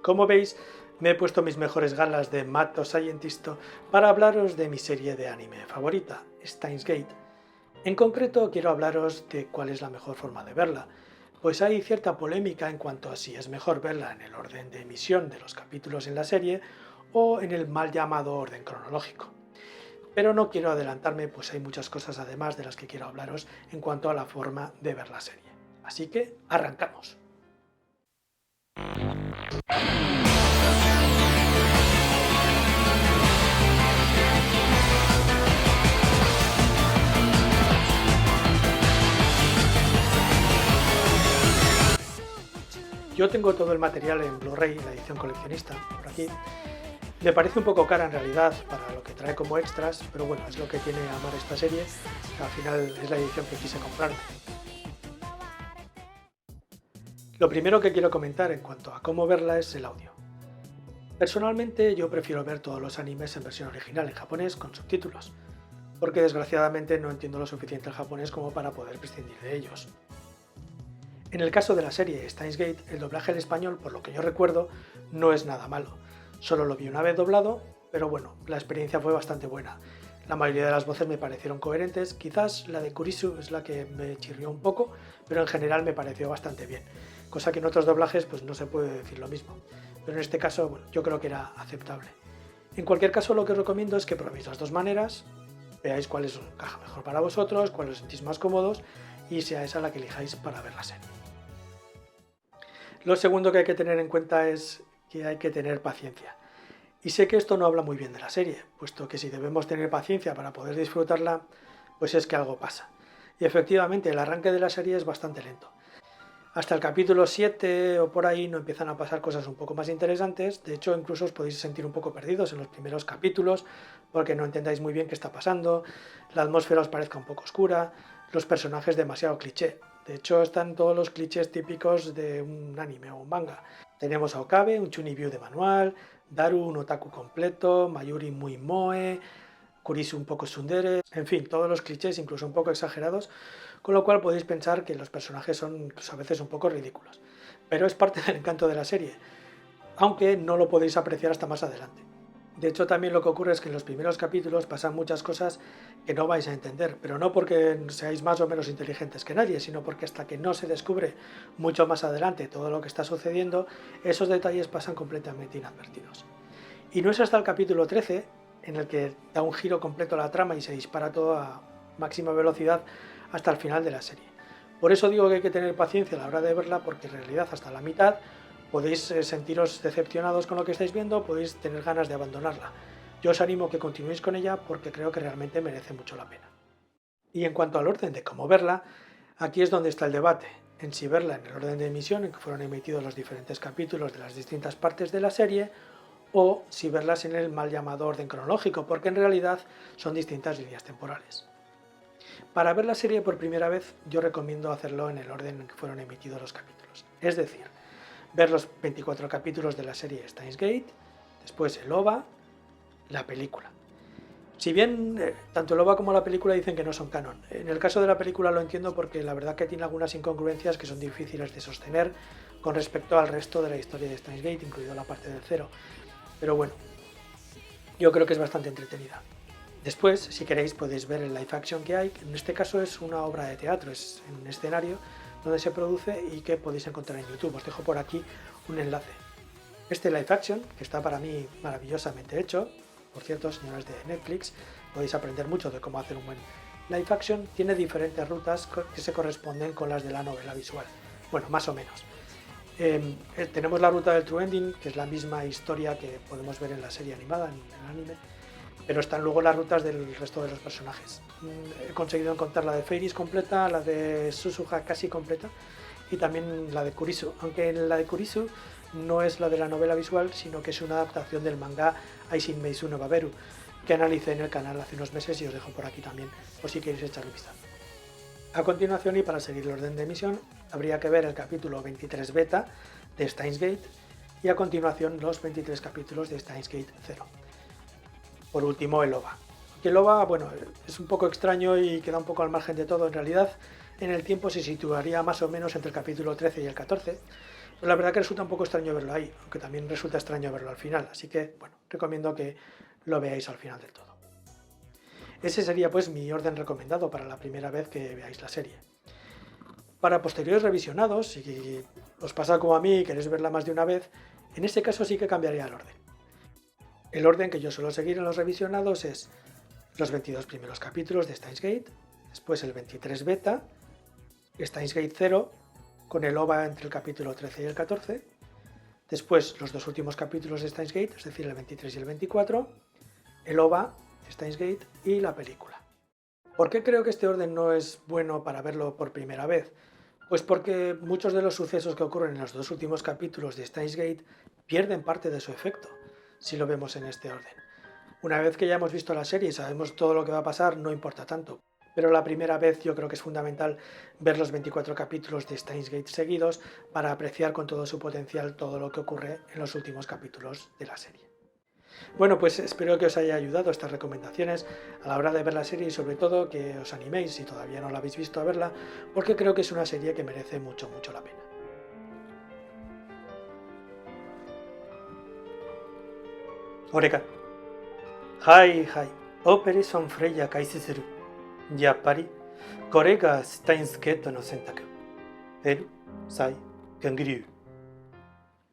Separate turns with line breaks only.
Como veis, me he puesto mis mejores galas de Mato Scientist para hablaros de mi serie de anime favorita, Steins Gate. En concreto quiero hablaros de cuál es la mejor forma de verla, pues hay cierta polémica en cuanto a si es mejor verla en el orden de emisión de los capítulos en la serie o en el mal llamado orden cronológico. Pero no quiero adelantarme, pues hay muchas cosas además de las que quiero hablaros en cuanto a la forma de ver la serie. Así que arrancamos. Yo tengo todo el material en Blu-ray, la edición coleccionista, por aquí. Me parece un poco cara en realidad para lo que trae como extras, pero bueno, es lo que tiene amar esta serie, que al final es la edición que quise comprarme. Lo primero que quiero comentar en cuanto a cómo verla es el audio. Personalmente yo prefiero ver todos los animes en versión original en japonés con subtítulos, porque desgraciadamente no entiendo lo suficiente el japonés como para poder prescindir de ellos. En el caso de la serie Steins Gate, el doblaje en español, por lo que yo recuerdo, no es nada malo. Solo lo vi una vez doblado, pero bueno, la experiencia fue bastante buena. La mayoría de las voces me parecieron coherentes, quizás la de Kurisu es la que me chirrió un poco, pero en general me pareció bastante bien, cosa que en otros doblajes pues no se puede decir lo mismo, pero en este caso bueno, yo creo que era aceptable. En cualquier caso, lo que os recomiendo es que probéis las dos maneras, veáis cuál os encaja mejor para vosotros, cuál os sentís más cómodos y sea esa la que elijáis para ver la serie. Lo segundo que hay que tener en cuenta es que hay que tener paciencia. Y sé que esto no habla muy bien de la serie, puesto que si debemos tener paciencia para poder disfrutarla, pues es que algo pasa. Y efectivamente el arranque de la serie es bastante lento. Hasta el capítulo 7 o por ahí no empiezan a pasar cosas un poco más interesantes, de hecho incluso os podéis sentir un poco perdidos en los primeros capítulos, porque no entendáis muy bien qué está pasando, la atmósfera os parezca un poco oscura, los personajes demasiado cliché. De hecho, están todos los clichés típicos de un anime o un manga. Tenemos a Okabe, un chunibyu de manual, Daru, un otaku completo, Mayuri muy moe, Kurisu un poco tsundere, en fin, todos los clichés incluso un poco exagerados, con lo cual podéis pensar que los personajes son incluso a veces un poco ridículos. Pero es parte del encanto de la serie, aunque no lo podéis apreciar hasta más adelante. De hecho, también lo que ocurre es que en los primeros capítulos pasan muchas cosas que no vais a entender, pero no porque seáis más o menos inteligentes que nadie, sino porque hasta que no se descubre mucho más adelante todo lo que está sucediendo, esos detalles pasan completamente inadvertidos. Y no es hasta el capítulo 13, en el que da un giro completo a la trama y se dispara todo a máxima velocidad hasta el final de la serie. Por eso digo que hay que tener paciencia a la hora de verla, porque en realidad hasta la mitad podéis sentiros decepcionados con lo que estáis viendo, podéis tener ganas de abandonarla. Yo os animo a que continuéis con ella porque creo que realmente merece mucho la pena. Y en cuanto al orden de cómo verla, aquí es donde está el debate, en si verla en el orden de emisión en que fueron emitidos los diferentes capítulos de las distintas partes de la serie, o si verlas en el mal llamado orden cronológico, porque en realidad son distintas líneas temporales. Para ver la serie por primera vez, yo recomiendo hacerlo en el orden en que fueron emitidos los capítulos, es decir, ver los 24 capítulos de la serie Steins Gate, después el OVA, la película. Si bien tanto el OVA como la película dicen que no son canon, en el caso de la película lo entiendo porque la verdad que tiene algunas incongruencias que son difíciles de sostener con respecto al resto de la historia de Steins Gate, incluido la parte del cero. Pero bueno, yo creo que es bastante entretenida. Después, si queréis, podéis ver el live action que hay, que en este caso es una obra de teatro, es en un escenario donde se produce y que podéis encontrar en YouTube. Os dejo por aquí un enlace. Este live action, que está para mí maravillosamente hecho, por cierto, señores de Netflix, podéis aprender mucho de cómo hacer un buen live action, tiene diferentes rutas que se corresponden con las de la novela visual. Bueno, más o menos. Tenemos la ruta del True Ending, que es la misma historia que podemos ver en la serie animada, en el anime, pero están luego las rutas del resto de los personajes. He conseguido encontrar la de Fairies completa, la de Suzuha casi completa y también la de Kurisu, aunque la de Kurisu no es la de la novela visual, sino que es una adaptación del manga Aishin Meisu no Baberu, que analicé en el canal hace unos meses y os dejo por aquí también, por si queréis echarle un vistazo. A continuación, y para seguir el orden de emisión, habría que ver el capítulo 23 beta de Steins Gate y a continuación los 23 capítulos de Steins Gate 0. Por último, el OVA. Que el OVA, bueno, es un poco extraño y queda un poco al margen de todo. En realidad, en el tiempo se situaría más o menos entre el capítulo 13 y el 14, Pero la verdad que resulta un poco extraño verlo ahí, aunque también resulta extraño verlo al final, así que, bueno, recomiendo que lo veáis al final del todo. Ese sería pues mi orden recomendado para la primera vez que veáis la serie. Para posteriores revisionados, si os pasa como a mí y queréis verla más de una vez, en ese caso sí que cambiaría el orden. El orden que yo suelo seguir en los revisionados es los 22 primeros capítulos de Steins Gate, después el 23 beta, Steins Gate 0, con el OVA entre el capítulo 13 y el 14, después los dos últimos capítulos de Steins Gate, es decir, el 23 y el 24, el OVA, Steins Gate y la película. ¿Por qué creo que este orden no es bueno para verlo por primera vez? Pues porque muchos de los sucesos que ocurren en los dos últimos capítulos de Steins Gate pierden parte de su efecto, si lo vemos en este orden. Una vez que ya hemos visto la serie y sabemos todo lo que va a pasar, no importa tanto. Pero la primera vez yo creo que es fundamental ver los 24 capítulos de Steins Gate seguidos para apreciar con todo su potencial todo lo que ocurre en los últimos capítulos de la serie. Bueno, pues espero que os haya ayudado estas recomendaciones a la hora de ver la serie y sobre todo que os animéis, si todavía no la habéis visto, a verla, porque creo que es una serie que merece mucho, mucho la pena. 俺かはいはい。オペレーションフレイヤー開始する。やっぱり、これがスタインスケートの選択。エル、サイ、ガングリュー。